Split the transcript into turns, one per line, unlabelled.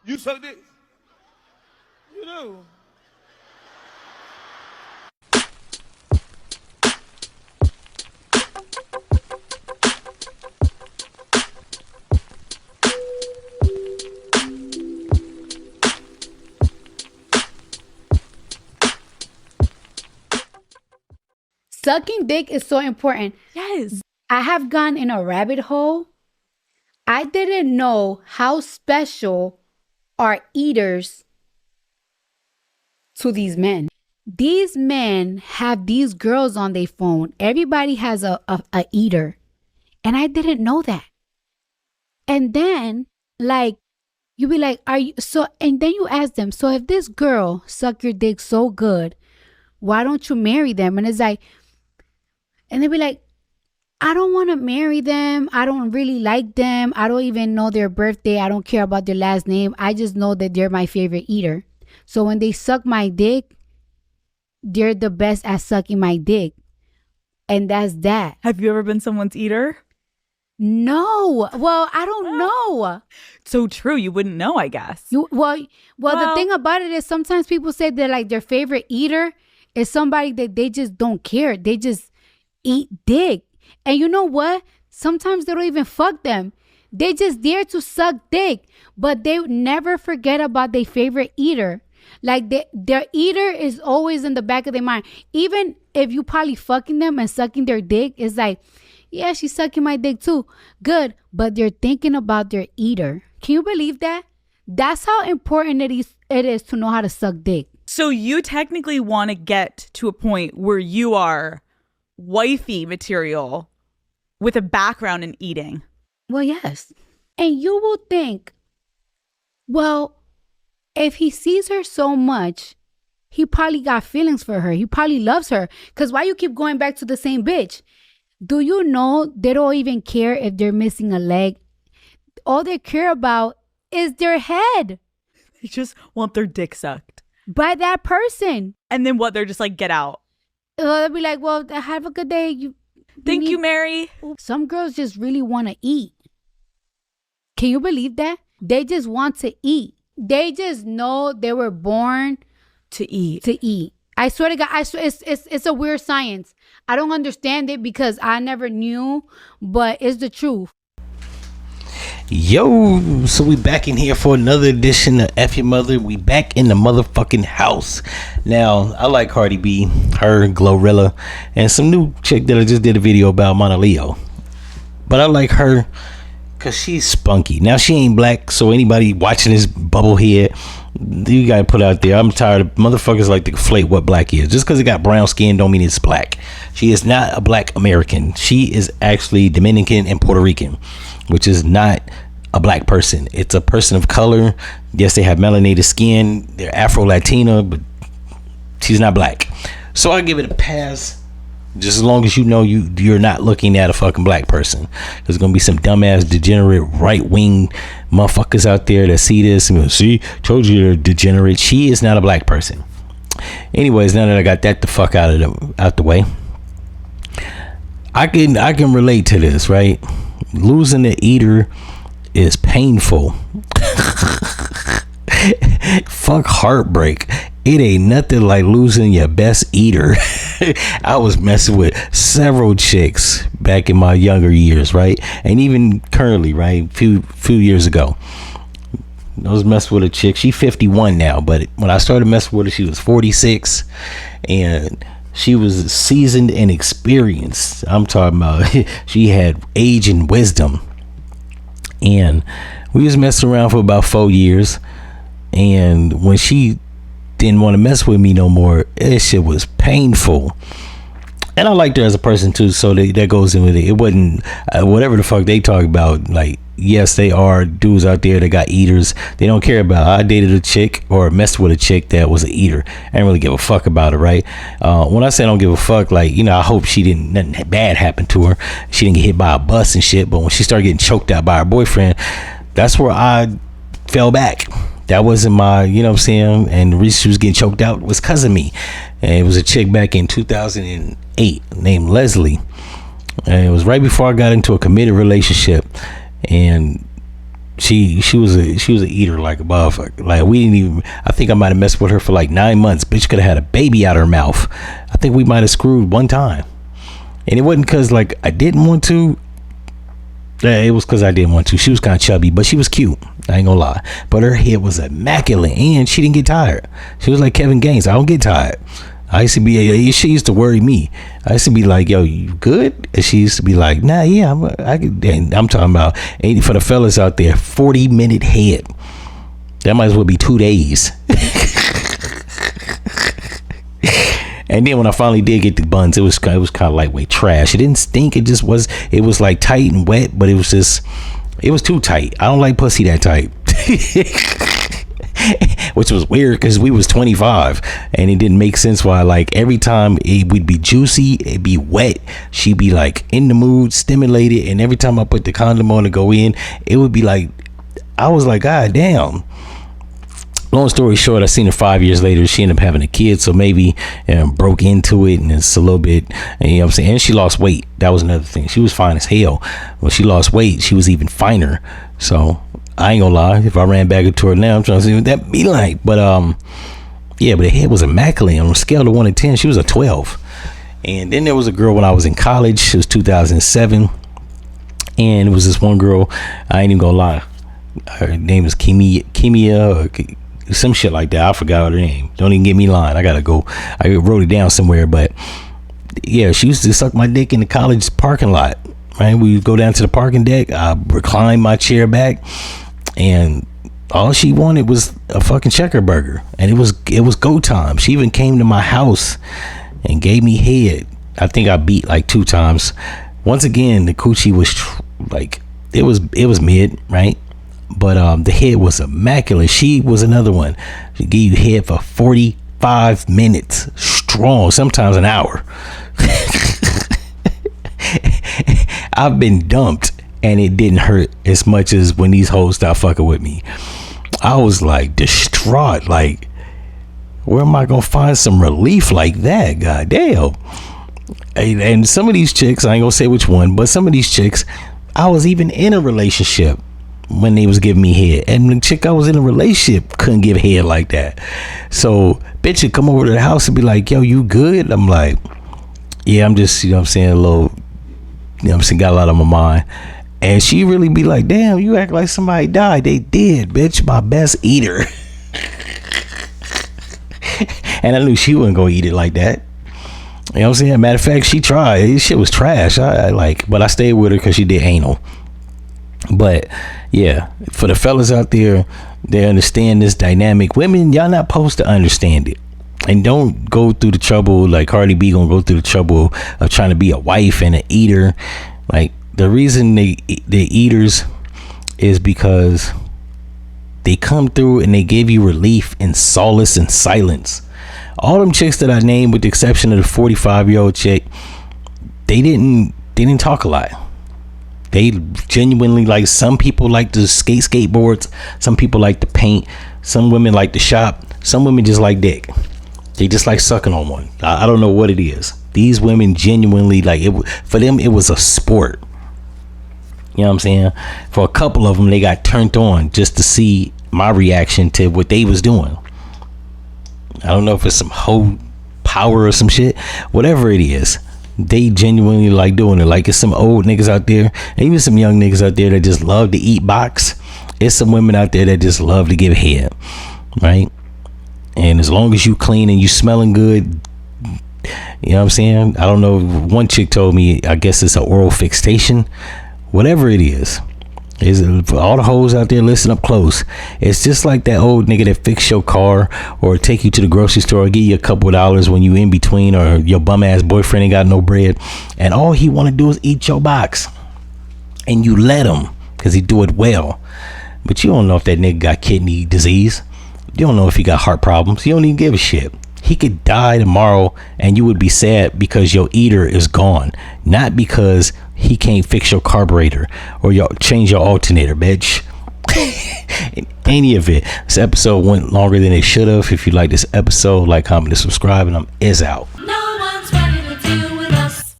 You suck dick? You do.
Sucking dick is so important.
Yes.
I have gone in a rabbit hole. I didn't know how special are eaters to these men. These men have these girls on their phone. Everybody has a eater. And I didn't know that. And then, like, you be like, are you so? And then you ask them, so if this girl suck your dick so good, why don't you marry them? And it's like, and they be like, I don't want to marry them. I don't really like them. I don't even know their birthday. I don't care about their last name. I just know that they're my favorite eater. So when they suck my dick, they're the best at sucking my dick. And that's that.
Have you ever been someone's eater?
No. Well, I don't know.
So true. You wouldn't know, I guess.
Well, the thing about it is sometimes people say that like their favorite eater is somebody that they just don't care. They just eat dick. And you know what? Sometimes they don't even fuck them. They just there to suck dick. But they never forget about their favorite eater. Like their eater is always in the back of their mind. Even if you probably fucking them and sucking their dick, it's like, yeah, she's sucking my dick too. Good. But they're thinking about their eater. Can you believe that? That's how important it is to know how to suck dick.
So you technically want to get to a point where you are wifey material with a background in eating.
Well, yes. And you will think, well, if he sees her so much, he probably got feelings for her. He probably loves her. Because why you keep going back to the same bitch? Do you know they don't even care if they're missing a leg? All they care about is their head.
They just want their dick sucked.
By that person.
And then what? They're just like, get out.
They'll be like, well, have a good day.
Thank you, Mary.
Some girls just really want to eat. Can you believe that? They just want to eat. They just know they were born
to eat.
I swear to God, it's a weird science. I don't understand it because I never knew, but it's the truth.
Yo, so we back in here for another edition of F-ya-Motha. We back in the motherfucking house. Now, I like Cardi B, her, Glorilla, and some new chick that I just did a video about, Mona Leo. But I like her because she's spunky. Now, she ain't black, so anybody watching this bubblehead, you gotta put out there, I'm tired of motherfuckers like to conflate what black is. Just because it got brown skin don't mean it's black. She is not a black American. She is actually Dominican and Puerto Rican, which is not a black person. It's a person of color. Yes, they have melanated skin. They're Afro-Latina, but she's not black. So I give it a pass. Just as long as you know you're not looking at a fucking black person. There's gonna be some dumbass degenerate right-wing motherfuckers out there that see this and go, see, told you you're degenerate. She is not a black person. Anyways, now that I got that the fuck out the way, I can relate to this, right? Losing the eater is painful. Fuck heartbreak. It ain't nothing like losing your best eater. I was messing with several chicks back in my younger years, right? And even currently, right? Few years ago, I was messing with a chick. She 51 now, but when I started messing with her, she was 46, and she was seasoned and experienced. I'm talking about she had age and wisdom. And we was messing around for about 4 years. And when she didn't want to mess with me no more, that shit was painful. And I liked her as a person too, so that goes in with it. It wasn't whatever the fuck they talk about. Like, yes, they are dudes out there that got eaters. They don't care about. I dated a chick or messed with a chick that was an eater. I didn't really give a fuck about her, right? When I say I don't give a fuck, like, you know, I hope nothing bad happened to her. She didn't get hit by a bus and shit. But when she started getting choked out by her boyfriend, that's where I fell back. That wasn't my, you know what I'm saying? And the reason she was getting choked out was because of me. And it was a chick back in 2008 named Leslie. And it was right before I got into a committed relationship. And she was an eater like a motherfucker. Like we didn't even. I think I might have messed with her for like 9 months. Bitch could have had a baby out her mouth. I think we might have screwed one time, and it wasn't because like I didn't want to. It was because I didn't want to. She was kind of chubby, but she was cute. I ain't gonna lie. But her head was immaculate, and she didn't get tired. She was like Kevin Gaines. I don't get tired. I used to be. She used to worry me. I used to be like, "Yo, you good?" And she used to be like, "Nah, yeah, I'm talking about for the fellas out there. 40-minute head. That might as well be 2 days." And then when I finally did get the buns, it was kind of lightweight trash. It didn't stink. It just was. It was like tight and wet, but it was too tight. I don't like pussy that tight. Which was weird because we was 25 and it didn't make sense why like every time it would be juicy, it'd be wet, she'd be like in the mood, stimulated, and every time I put the condom on to go in, it would be like, I was like, God damn. Long story short, I seen her 5 years later. She ended up having a kid, so maybe broke into it, and it's a little bit, you know what I'm saying? And she lost weight. That was another thing. She was fine as hell. When she lost weight, she was even finer. So I ain't gonna lie. If I ran back into her now, I'm trying to see what that be like. But yeah, but the head was immaculate. On a scale of 1 to 10, she was a 12. And then there was a girl when I was in college. It was 2007, and it was this one girl. I ain't even gonna lie. Her name is Kimia or some shit like that. I forgot her name. Don't even get me lying. I wrote it down somewhere, but yeah, she used to suck my dick in the college parking lot. Right, we would go down to the parking deck. I reclined my chair back, and all she wanted was a fucking checker burger, and it was go time. She even came to my house and gave me head. I think I beat like 2 times. Once again, the coochie was like it was mid, right? But the head was immaculate. She was another one. She gave you head for 45 minutes strong, sometimes an hour. I've been dumped and it didn't hurt as much as when these hoes start fucking with me. I was like distraught. Like, where am I gonna find some relief like that? God damn. And some of these chicks, I ain't gonna say which one, but some of these chicks, I was even in a relationship when they was giving me head, and the chick I was in a relationship couldn't give head like that. So bitch would come over to the house and be like, "Yo, you good?" I'm like, "Yeah, I'm just, you know what I'm saying, a little, you know what I'm saying, got a lot on my mind." And she really be like, "Damn, you act like somebody died." They did, bitch. My best eater. And I knew she wasn't gonna eat it like that. You know what I'm saying? Matter of fact, she tried. This shit was trash. But I stayed with her because she did anal. But yeah, for the fellas out there, they understand this dynamic. Women, y'all not supposed to understand it. And don't go through the trouble like Cardi B gonna go through the trouble of trying to be a wife and an eater. Like, the reason they eaters is because they come through and they give you relief and solace and silence. All them chicks that I named, with the exception of the 45-year-old chick, they didn't talk a lot. They genuinely, like, some people like to skateboards, some people like to paint, some women like to shop, some women just like dick. They just like sucking on one. I don't know what it is. These women genuinely, like, it for them, it was a sport. You know what I'm saying? For a couple of them, they got turned on just to see my reaction to what they was doing. I don't know if it's some whole power or some shit. Whatever it is, they genuinely like doing it. Like, it's some old niggas out there, and even some young niggas out there that just love to eat box. It's some women out there that just love to give head, right? And as long as you clean and you smelling good, you know what I'm saying? I don't know. One chick told me, I guess it's an oral fixation. Whatever it is for all the hoes out there, listen up close. It's just like that old nigga that fix your car or take you to the grocery store or give you a couple of dollars when you in between, or your bum ass boyfriend ain't got no bread, and all he want to do is eat your box, and you let him because he do it well. But you don't know if that nigga got kidney disease. You don't know if he got heart problems. You don't even give a shit. He could die tomorrow and you would be sad because your eater is gone, not because he can't fix your carburetor or change your alternator, bitch. In any event, this episode went longer than it should have. If you like this episode, like, comment, and subscribe, and I'm out.